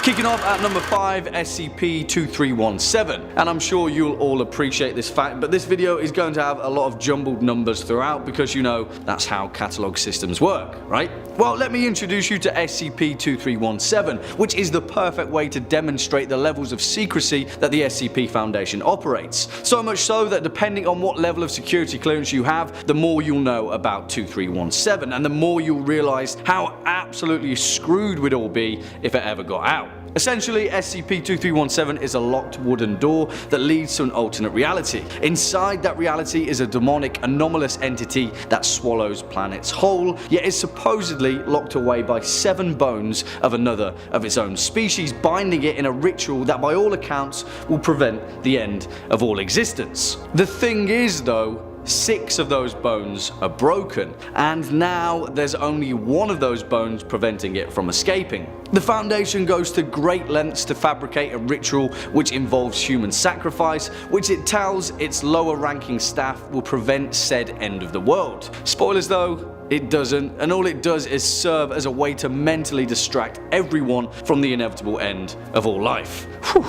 Kicking off at number 5, SCP-2317, and I'm sure you'll all appreciate this fact, but this video is going to have a lot of jumbled numbers throughout because you know that's how catalogue systems work, right? Well, let me introduce you to SCP-2317, which is the perfect way to demonstrate the levels of secrecy that the SCP Foundation operates. So much so that depending on what level of security clearance you have, the more you'll know about 2317, and the more you'll realise how absolutely screwed we'd all be if it ever got out. Essentially, SCP-2317 is a locked wooden door that leads to an alternate reality. Inside that reality is a demonic, anomalous entity that swallows planets whole, yet is supposedly locked away by 7 bones of another of its own species, binding it in a ritual that by all accounts will prevent the end of all existence. The thing is though, 6 of those bones are broken, and now there's only 1 of those bones preventing it from escaping. The Foundation goes to great lengths to fabricate a ritual which involves human sacrifice, which it tells its lower ranking staff will prevent said end of the world. Spoilers though, it doesn't, and all it does is serve as a way to mentally distract everyone from the inevitable end of all life. Whew,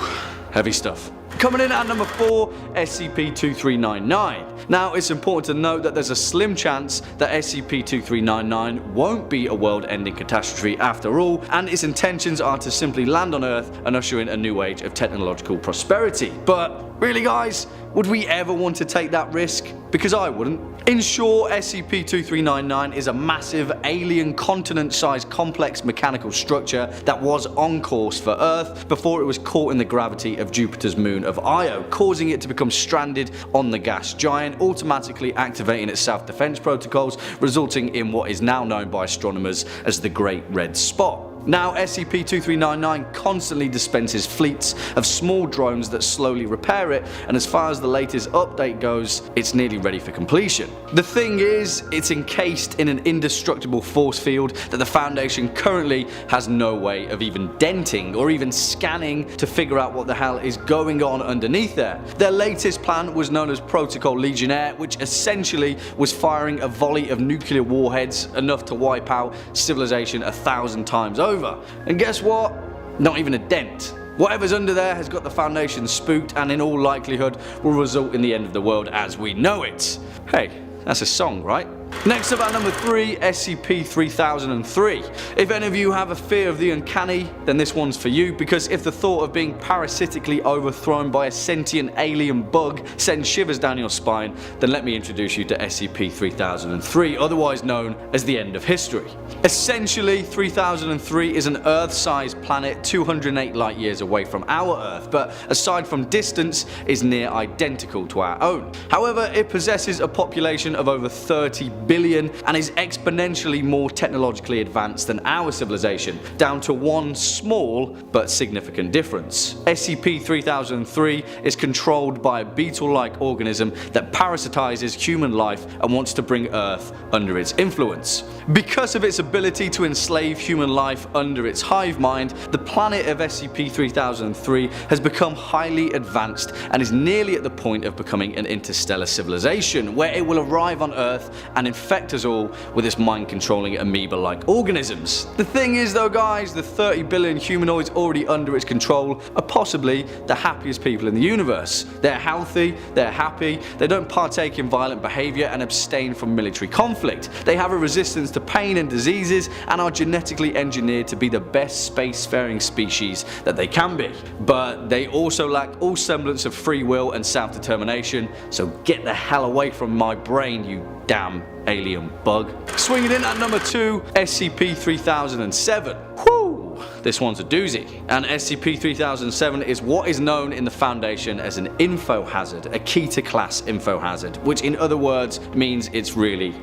heavy stuff. Coming in at number 4, SCP-2399. Now, it's important to note that there's a slim chance that SCP-2399 won't be a world-ending catastrophe after all, and its intentions are to simply land on Earth and usher in a new age of technological prosperity. But really guys, would we ever want to take that risk? Because I wouldn't. In short, SCP-2399 is a massive alien continent-sized complex mechanical structure that was on course for Earth before it was caught in the gravity of Jupiter's moon of Io, causing it to become stranded on the gas giant, automatically activating its self-defense protocols, resulting in what is now known by astronomers as the Great Red Spot. Now, SCP-2399 constantly dispenses fleets of small drones that slowly repair it, and as far as the latest update goes, it's nearly ready for completion. The thing is, it's encased in an indestructible force field that the Foundation currently has no way of even denting or even scanning to figure out what the hell is going on underneath there. Their latest plan was known as Protocol Legionnaire, which essentially was firing a volley of nuclear warheads enough to wipe out civilization 1,000 times over. And guess what? Not even a dent. Whatever's under there has got the Foundation spooked and in all likelihood will result in the end of the world as we know it. Hey, that's a song, right? Next up at number 3, SCP-3003. If any of you have a fear of the uncanny, then this one's for you, because if the thought of being parasitically overthrown by a sentient alien bug sends shivers down your spine, then let me introduce you to SCP-3003, otherwise known as the end of history. Essentially, 3003 is an Earth-sized planet 208 light years away from our Earth, but aside from distance, is near identical to our own. However, it possesses a population of over 30 billion and is exponentially more technologically advanced than our civilization, down to one small but significant difference. SCP-3003 is controlled by a beetle-like organism that parasitizes human life and wants to bring Earth under its influence. Because of its ability to enslave human life under its hive mind, the planet of SCP-3003 has become highly advanced and is nearly at the point of becoming an interstellar civilization, where it will arrive on Earth and infect us all with its mind-controlling amoeba-like organisms. The thing is though guys, the 30 billion humanoids already under its control are possibly the happiest people in the universe. They're healthy, they're happy, they don't partake in violent behaviour and abstain from military conflict. They have a resistance to pain and diseases and are genetically engineered to be the best spacefaring species that they can be. But they also lack all semblance of free will and self-determination, so get the hell away from my brain, you damn alien bug. Swinging in at number 2, SCP-3007. Whew, this one's a doozy. And SCP-3007 is what is known in the Foundation as an info hazard, a key to class info hazard, which in other words means it's really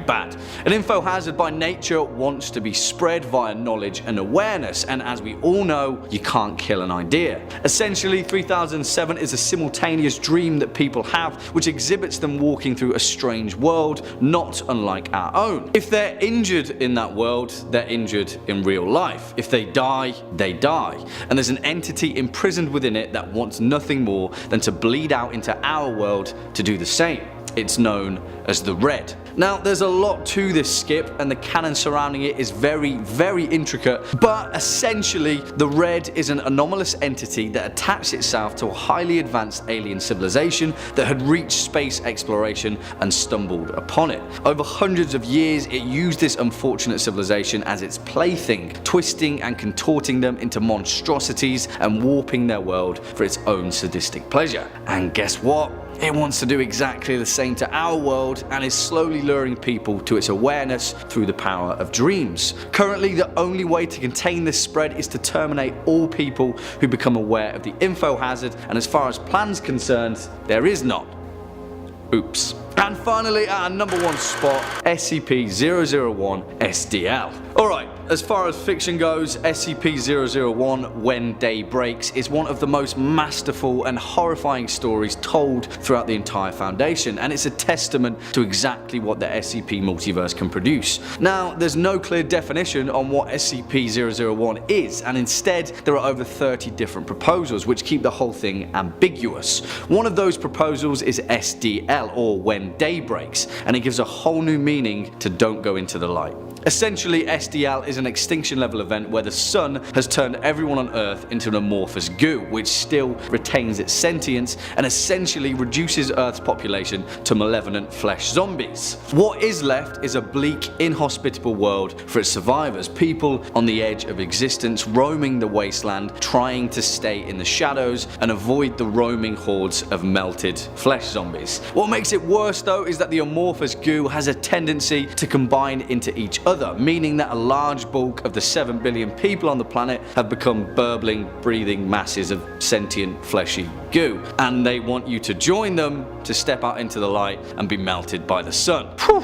bad. An info hazard by nature wants to be spread via knowledge and awareness, and as we all know, you can't kill an idea. Essentially, 3007 is a simultaneous dream that people have, which exhibits them walking through a strange world, not unlike our own. If they're injured in that world, they're injured in real life. If they die, they die. And there's an entity imprisoned within it that wants nothing more than to bleed out into our world to do the same. it's known as the Red. Now, there's a lot to this skip, and the canon surrounding it is very, very intricate, but essentially the Red is an anomalous entity that attached itself to a highly advanced alien civilization that had reached space exploration and stumbled upon it. Over hundreds of years, it used this unfortunate civilization as its plaything, twisting and contorting them into monstrosities and warping their world for its own sadistic pleasure. And guess what? It wants to do exactly the same to our world and is slowly luring people to its awareness through the power of dreams. Currently, the only way to contain this spread is to terminate all people who become aware of the info hazard, and as far as plans concerned, there is none. Oops. And finally, at our number 1 spot, SCP-001 SDL. Alright, as far as fiction goes, SCP-001 When Day Breaks is one of the most masterful and horrifying stories told throughout the entire Foundation, and it's a testament to exactly what the SCP multiverse can produce. Now, there's no clear definition on what SCP-001 is, and instead there are over 30 different proposals which keep the whole thing ambiguous. One of those proposals is SDL, or When Day Breaks, and it gives a whole new meaning to Don't Go Into the Light. Essentially, SDL is an extinction level event where the sun has turned everyone on Earth into an amorphous goo, which still retains its sentience and essentially reduces Earth's population to malevolent flesh zombies. What is left is a bleak, inhospitable world for its survivors, people on the edge of existence, roaming the wasteland, trying to stay in the shadows and avoid the roaming hordes of melted flesh zombies. What makes it worse though is that the amorphous goo has a tendency to combine into each other, meaning that a large bulk of the 7 billion people on the planet have become burbling, breathing masses of sentient, fleshy goo, and they want you to join them to step out into the light and be melted by the sun. Whew.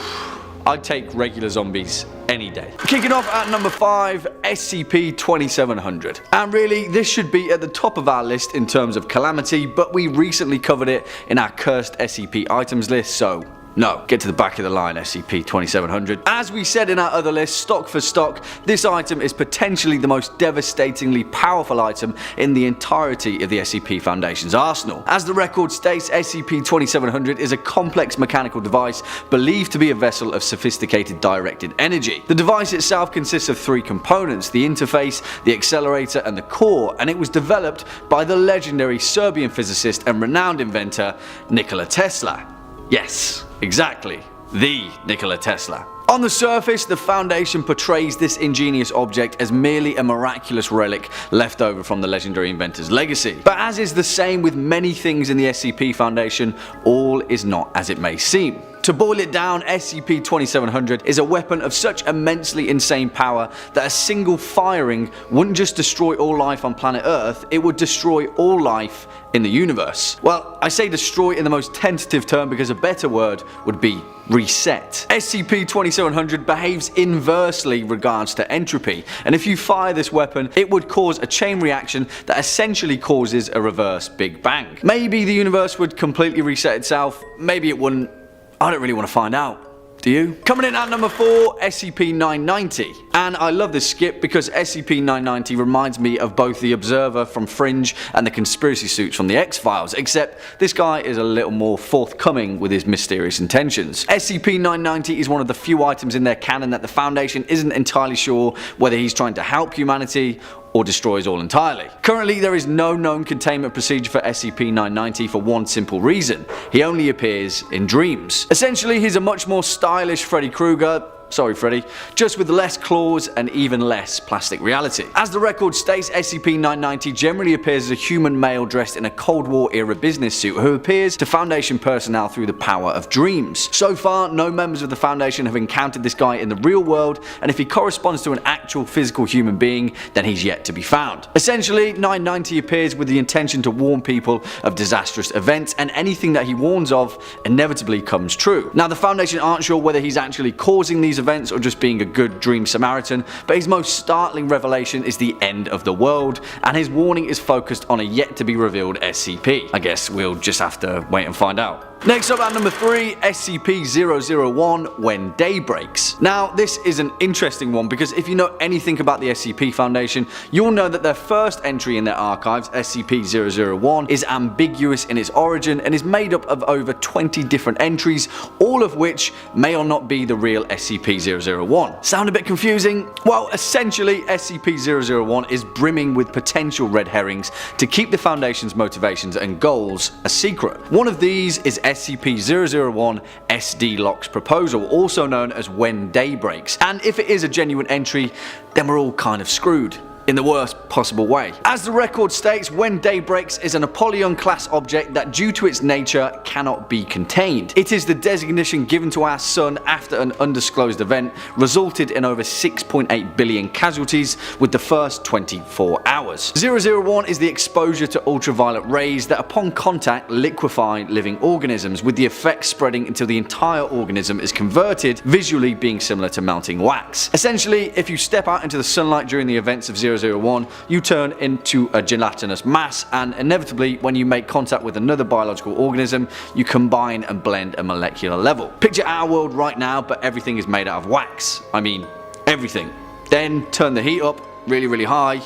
I'd take regular zombies any day. Kicking off at number 5, SCP-2700. And really, this should be at the top of our list in terms of calamity, but we recently covered it in our cursed SCP items list, so no, get to the back of the line, SCP-2700. As we said in our other list, stock for stock, this item is potentially the most devastatingly powerful item in the entirety of the SCP Foundation's arsenal. As the record states, SCP-2700 is a complex mechanical device believed to be a vessel of sophisticated directed energy. The device itself consists of 3 components: the interface, the accelerator, and the core, and it was developed by the legendary Serbian physicist and renowned inventor Nikola Tesla. Yes, exactly, the Nikola Tesla. On the surface, the Foundation portrays this ingenious object as merely a miraculous relic left over from the legendary inventor's legacy. But as is the same with many things in the SCP Foundation, all is not as it may seem. To boil it down, SCP-2700 is a weapon of such immensely insane power that a single firing wouldn't just destroy all life on planet Earth, it would destroy all life in the universe. Well, I say destroy in the most tentative term because a better word would be reset. SCP-2700 behaves inversely regards to entropy, and if you fire this weapon, it would cause a chain reaction that essentially causes a reverse Big Bang. Maybe the universe would completely reset itself, maybe it wouldn't. I don't really want to find out. Do you? Coming in at number 4, SCP-990. And I love this skip because SCP-990 reminds me of both the Observer from Fringe and the conspiracy suits from the X-Files, except this guy is a little more forthcoming with his mysterious intentions. SCP-990 is one of the few items in their canon that the Foundation isn't entirely sure whether he's trying to help humanity or destroys all entirely. Currently, there is no known containment procedure for SCP-990 for one simple reason: he only appears in dreams. Essentially, he's a much more stylish Freddy Krueger. Sorry Freddy, just with less claws and even less plastic reality. As the record states, SCP-990 generally appears as a human male dressed in a Cold War era business suit who appears to Foundation personnel through the power of dreams. So far, no members of the Foundation have encountered this guy in the real world, and if he corresponds to an actual physical human being, then he's yet to be found. Essentially, 990 appears with the intention to warn people of disastrous events, and anything that he warns of inevitably comes true. Now, the Foundation aren't sure whether he's actually causing these events or just being a good dream Samaritan, but his most startling revelation is the end of the world, and his warning is focused on a yet to be revealed SCP. I guess we'll just have to wait and find out. Next up at number 3, SCP-001 When Day Breaks. Now this is an interesting one because if you know anything about the SCP Foundation, you'll know that their first entry in their archives, SCP-001, is ambiguous in its origin and is made up of over 20 different entries, all of which may or not be the real SCP-001. Sound a bit confusing? Well, essentially SCP-001 is brimming with potential red herrings to keep the Foundation's motivations and goals a secret. One of these is SCP-001 SD Locke's Proposal, also known as When Day Breaks, and if it is a genuine entry, then we're all kind of screwed. In the worst possible way. As the record states, When Day Breaks is an Apollyon class object that due to its nature cannot be contained. It is the designation given to our sun after an undisclosed event resulted in over 6.8 billion casualties with the first 24 hours. 001 is the exposure to ultraviolet rays that upon contact liquefy living organisms, with the effect spreading until the entire organism is converted, visually being similar to melting wax. Essentially, if you step out into the sunlight during the events of 001, you turn into a gelatinous mass, and inevitably when you make contact with another biological organism, you combine and blend at a molecular level. Picture our world right now, but everything is made out of wax. I mean, everything. Then turn the heat up really high,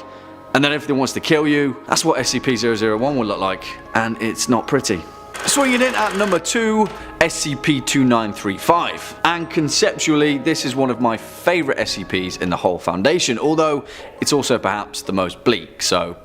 and then everything wants to kill you. That's what SCP-001 will look like, and it's not pretty. Swinging in at number 2, SCP-2935. And conceptually, this is one of my favourite SCPs in the whole Foundation, although it's also perhaps the most bleak, so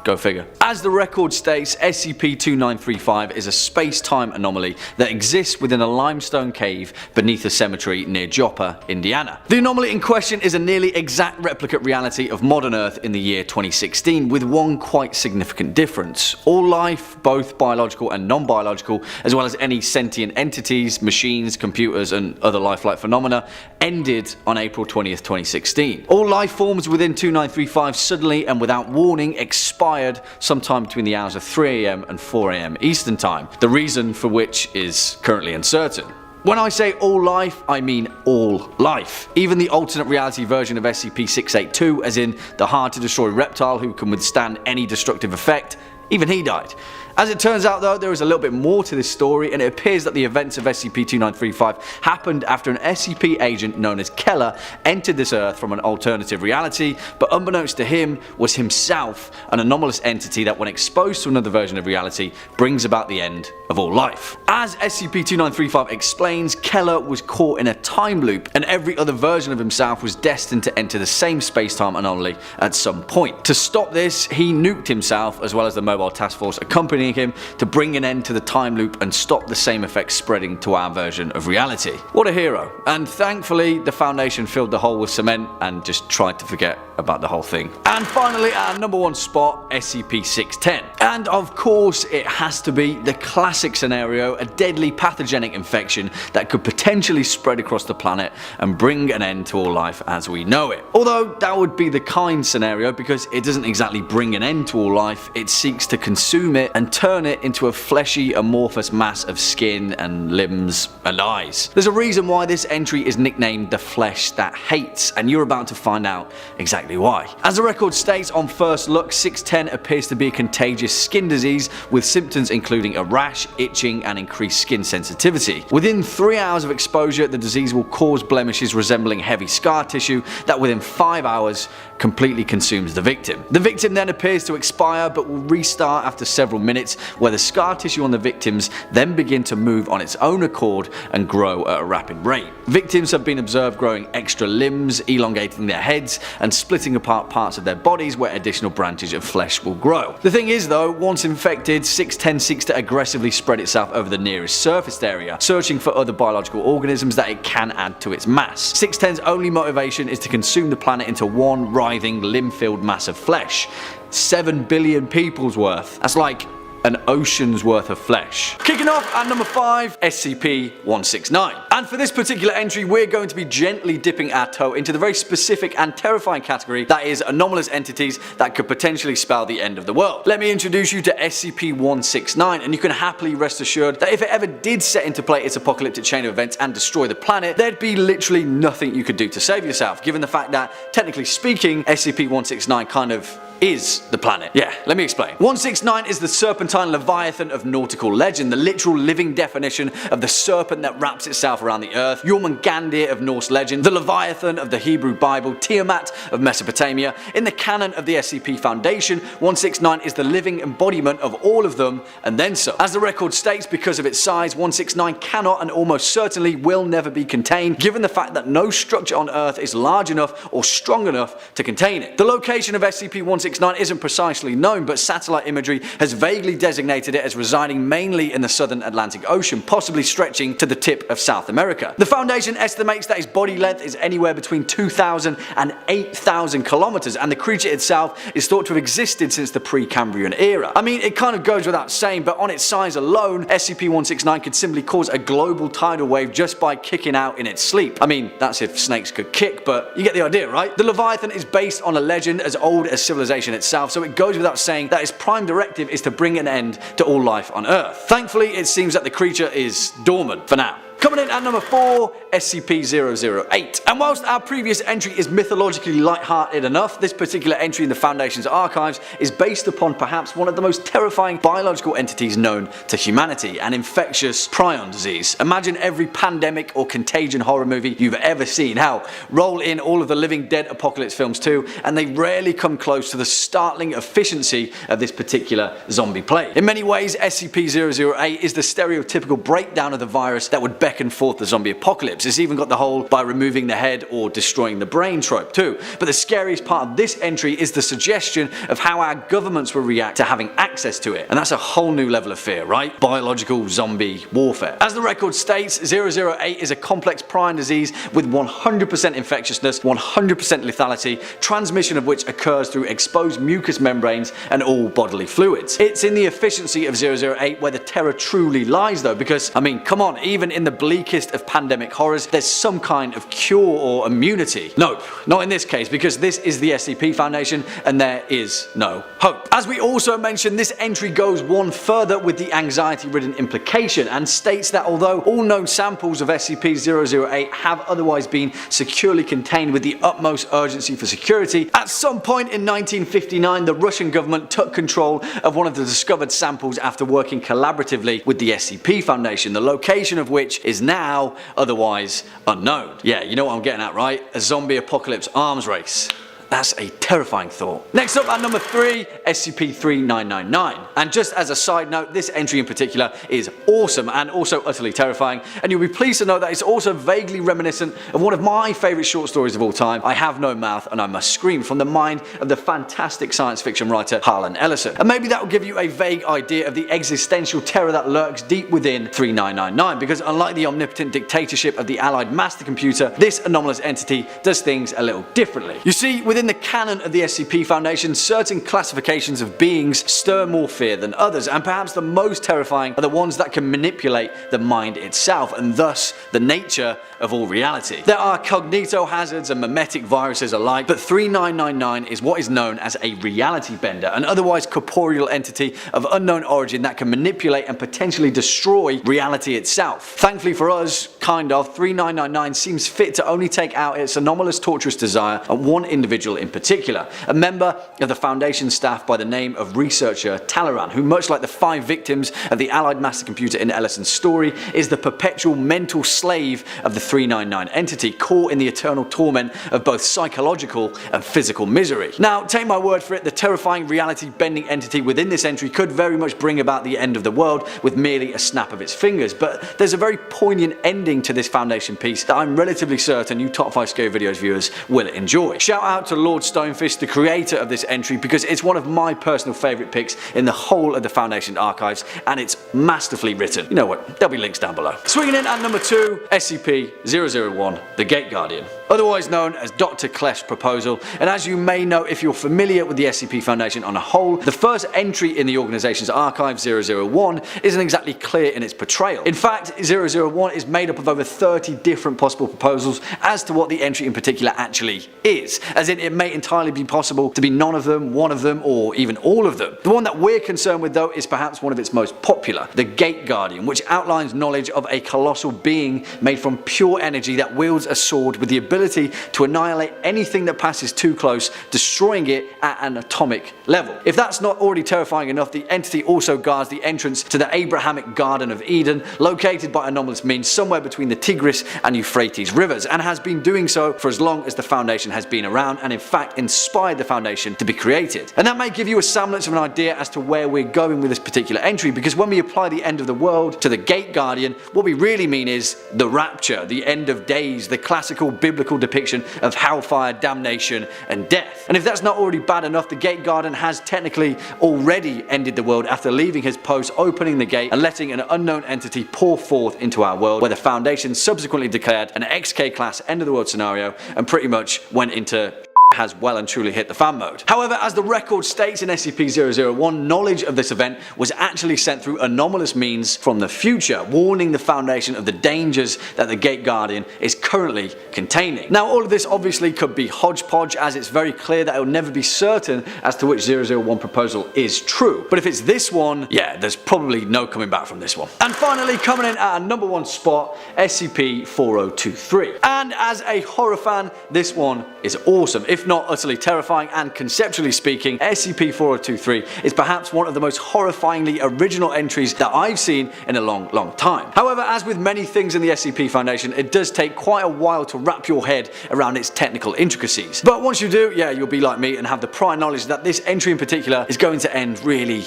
go figure. As the record states, SCP-2935 is a space-time anomaly that exists within a limestone cave beneath a cemetery near Joppa, Indiana. The anomaly in question is a nearly exact replicate reality of modern Earth in the year 2016, with one quite significant difference. All life, both biological and non-biological, as well as any sentient entities, machines, computers, and other lifelike phenomena, ended on April 20th, 2016. All life forms within 2935 suddenly and without warning expired sometime between the hours of 3 AM and 4 AM Eastern Time, the reason for which is currently uncertain. When I say all life, I mean all life. Even the alternate reality version of SCP-682, as in the hard to destroy reptile who can withstand any destructive effect, even he died. As it turns out though, there is a little bit more to this story, and it appears that the events of SCP-2935 happened after an SCP agent known as Keller entered this Earth from an alternative reality, but unbeknownst to him was himself an anomalous entity that when exposed to another version of reality brings about the end of all life. As SCP-2935 explains, Keller was caught in a time loop, and every other version of himself was destined to enter the same space-time anomaly at some point. To stop this, he nuked himself as well as the mobile task force accompanying him to bring an end to the time loop and stop the same effects spreading to our version of reality. What a hero. And thankfully the Foundation filled the hole with cement and just tried to forget about the whole thing. And finally, at our number 1 spot, SCP-610. And of course it has to be the classic scenario, a deadly pathogenic infection that could potentially spread across the planet and bring an end to all life as we know it. Although that would be the kind scenario because it doesn't exactly bring an end to all life, it seeks to consume it and turn it into a fleshy amorphous mass of skin and limbs and eyes. There's a reason why this entry is nicknamed the Flesh That Hates, and you're about to find out exactly why. As the record states, on first look, 610 appears to be a contagious skin disease with symptoms including a rash, itching, and increased skin sensitivity. Within 3 hours of exposure, the disease will cause blemishes resembling heavy scar tissue that within 5 hours completely consumes the victim. The victim then appears to expire but will restart after several minutes, where the scar tissue on the victims then begin to move on its own accord and grow at a rapid rate. Victims have been observed growing extra limbs, elongating their heads, and splitting apart parts of their bodies where additional branches of flesh will grow. The thing is though, once infected, 610 seeks to aggressively spread itself over the nearest surfaced area, searching for other biological organisms that it can add to its mass. 610's only motivation is to consume the planet into one writhing, limb-filled mass of flesh. 7 billion people's worth. That's like an ocean's worth of flesh. Kicking off at number 5, SCP-169. And for this particular entry, we're going to be gently dipping our toe into the very specific and terrifying category that is anomalous entities that could potentially spell the end of the world. Let me introduce you to SCP-169, and you can happily rest assured that if it ever did set into play its apocalyptic chain of events and destroy the planet, there'd be literally nothing you could do to save yourself, given the fact that, technically speaking, SCP-169 kind of is the planet. Yeah, let me explain. 169 is the serpentine leviathan of nautical legend, the literal living definition of the serpent that wraps itself around the earth, Jormungandr of Norse legend, the Leviathan of the Hebrew Bible, Tiamat of Mesopotamia. In the canon of the SCP Foundation, 169 is the living embodiment of all of them and then some. As the record states, because of its size, 169 cannot and almost certainly will never be contained, given the fact that no structure on Earth is large enough or strong enough to contain it. The location of SCP-169 isn't precisely known, but satellite imagery has vaguely designated it as residing mainly in the southern Atlantic Ocean, possibly stretching to the tip of South America. The Foundation estimates that its body length is anywhere between 2,000 and 8,000 kilometers, and the creature itself is thought to have existed since the pre-Cambrian era. I mean, it kind of goes without saying, but on its size alone, SCP-169 could simply cause a global tidal wave just by kicking out in its sleep. I mean, that's if snakes could kick, but you get the idea, right? The Leviathan is based on a legend as old as civilization itself, so it goes without saying that its prime directive is to bring an end to all life on Earth. Thankfully, it seems that the creature is dormant for now. Coming in at number 4, SCP-008. And whilst our previous entry is mythologically light-hearted enough, this particular entry in the Foundation's archives is based upon perhaps one of the most terrifying biological entities known to humanity, an infectious prion disease. Imagine every pandemic or contagion horror movie you've ever seen. Hell, roll in all of the Living Dead apocalypse films too, and they rarely come close to the startling efficiency of this particular zombie plague. In many ways, SCP-008 is the stereotypical breakdown of the virus that would beckon forth the zombie apocalypse. It's even got the whole by removing the head or destroying the brain trope too. But the scariest part of this entry is the suggestion of how our governments will react to having access to it. And that's a whole new level of fear, right? Biological zombie warfare. As the record states, 008 is a complex prion disease with 100% infectiousness, 100% lethality, transmission of which occurs through exposed mucous membranes and all bodily fluids. It's in the efficiency of 008 where the terror truly lies though, because, I mean, come on, even in the bleakest of pandemic horrors, there's some kind of cure or immunity. Nope, not in this case, because this is the SCP Foundation and there is no hope. As we also mentioned, this entry goes one further with the anxiety-ridden implication and states that although all known samples of SCP-008 have otherwise been securely contained with the utmost urgency for security, at some point in 1959 the Russian government took control of one of the discovered samples after working collaboratively with the SCP Foundation, the location of which is now otherwise unknown. Yeah, you know what I'm getting at, right? A zombie apocalypse arms race. That's a terrifying thought. Next up at number 3, SCP-3999. And just as a side note, this entry in particular is awesome and also utterly terrifying, and you'll be pleased to know that it's also vaguely reminiscent of one of my favourite short stories of all time, I Have No Mouth and I Must Scream, from the mind of the fantastic science fiction writer Harlan Ellison. And maybe that will give you a vague idea of the existential terror that lurks deep within 3999, because unlike the omnipotent dictatorship of the Allied master computer, this anomalous entity does things a little differently. You see, within the canon of the SCP Foundation, certain classifications of beings stir more fear than others, and perhaps the most terrifying are the ones that can manipulate the mind itself, and thus the nature of all reality. There are cognitohazards and memetic viruses alike, but 3999 is what is known as a reality bender, an otherwise corporeal entity of unknown origin that can manipulate and potentially destroy reality itself. Thankfully for us, 3999 seems fit to only take out its anomalous torturous desire on one individual in particular, a member of the Foundation staff by the name of researcher Talaran, who, much like the 5 victims of the Allied master computer in Ellison's story, is the perpetual mental slave of the 399 entity, caught in the eternal torment of both psychological and physical misery. Now, take my word for it, the terrifying reality-bending entity within this entry could very much bring about the end of the world with merely a snap of its fingers, but there's a very poignant ending to this Foundation piece that I'm relatively certain you Top 5 Scary Videos viewers will enjoy. Shout out to Lord Stonefish, the creator of this entry, because it's one of my personal favourite picks in the whole of the Foundation archives, and it's masterfully written. You know what, there'll be links down below. Swinging in at number 2, SCP-001, the Gate Guardian, otherwise known as Dr. Clef's proposal. And as you may know if you're familiar with the SCP Foundation on a whole, the first entry in the organisation's archive, 001, isn't exactly clear in its portrayal. In fact, 001 is made up of over 30 different possible proposals as to what the entry in particular actually is, as in it may entirely be possible to be none of them, one of them, or even all of them. The one that we're concerned with though is perhaps one of its most popular, the Gate Guardian, which outlines knowledge of a colossal being made from pure energy that wields a sword with the ability to annihilate anything that passes too close, destroying it at an atomic level. If that's not already terrifying enough, the entity also guards the entrance to the Abrahamic Garden of Eden, located by anomalous means somewhere between the Tigris and Euphrates rivers, and has been doing so for as long as the Foundation has been around, and in fact inspired the Foundation to be created. And that may give you a semblance of an idea as to where we're going with this particular entry, because when we apply the end of the world to the Gate Guardian, what we really mean is the rapture, the end of days, the classical biblical depiction of hellfire, damnation, and death. And if that's not already bad enough, the Gate Guardian has technically already ended the world after leaving his post, opening the gate and letting an unknown entity pour forth into our world, where the Foundation subsequently declared an XK class end of the world scenario and pretty much went into has well and truly hit the fan mode. However, as the record states in SCP-001, knowledge of this event was actually sent through anomalous means from the future, warning the Foundation of the dangers that the Gate Guardian is currently containing. Now, all of this obviously could be hodgepodge, as it's very clear that it will never be certain as to which 001 proposal is true. But if it's this one, yeah, there's probably no coming back from this one. And finally, coming in at our number one spot, SCP-4023. And as a horror fan, this one is awesome. If not utterly terrifying, and conceptually speaking, SCP-4023 is perhaps one of the most horrifyingly original entries that I've seen in a long time. However, as with many things in the SCP Foundation, it does take quite a while to wrap your head around its technical intricacies. But once you do, yeah, you'll be like me and have the prior knowledge that this entry in particular is going to end really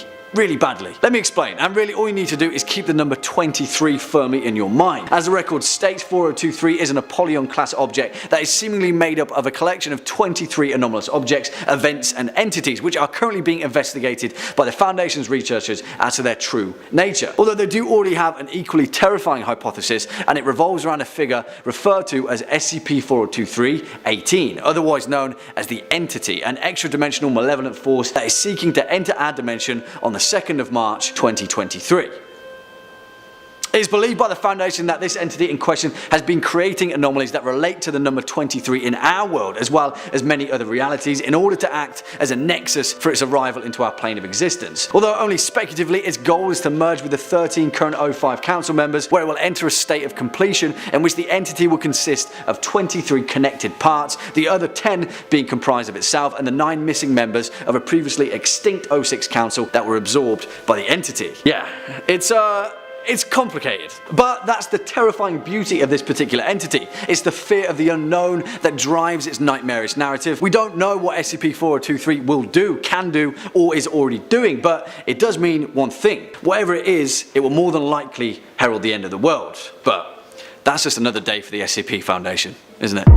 badly. Let me explain, and really all you need to do is keep the number 23 firmly in your mind. As the record states, 4023 is an Apollyon class object that is seemingly made up of a collection of 23 anomalous objects, events, and entities which are currently being investigated by the Foundation's researchers as to their true nature. Although they do already have an equally terrifying hypothesis, and it revolves around a figure referred to as SCP-4023-18, otherwise known as the Entity, an extra-dimensional malevolent force that is seeking to enter our dimension on the 2nd of March 2023. It is believed by the Foundation that this entity in question has been creating anomalies that relate to the number 23 in our world, as well as many other realities, in order to act as a nexus for its arrival into our plane of existence. Although only speculatively, its goal is to merge with the 13 current O5 council members, where it will enter a state of completion in which the entity will consist of 23 connected parts, the other 10 being comprised of itself, and the 9 missing members of a previously extinct O6 council that were absorbed by the entity. Yeah, it's complicated, but that's the terrifying beauty of this particular entity. It's the fear of the unknown that drives its nightmarish narrative. We don't know what SCP-4023 will do, can do, or is already doing, but it does mean one thing. Whatever it is, it will more than likely herald the end of the world. But that's just another day for the SCP Foundation, isn't it?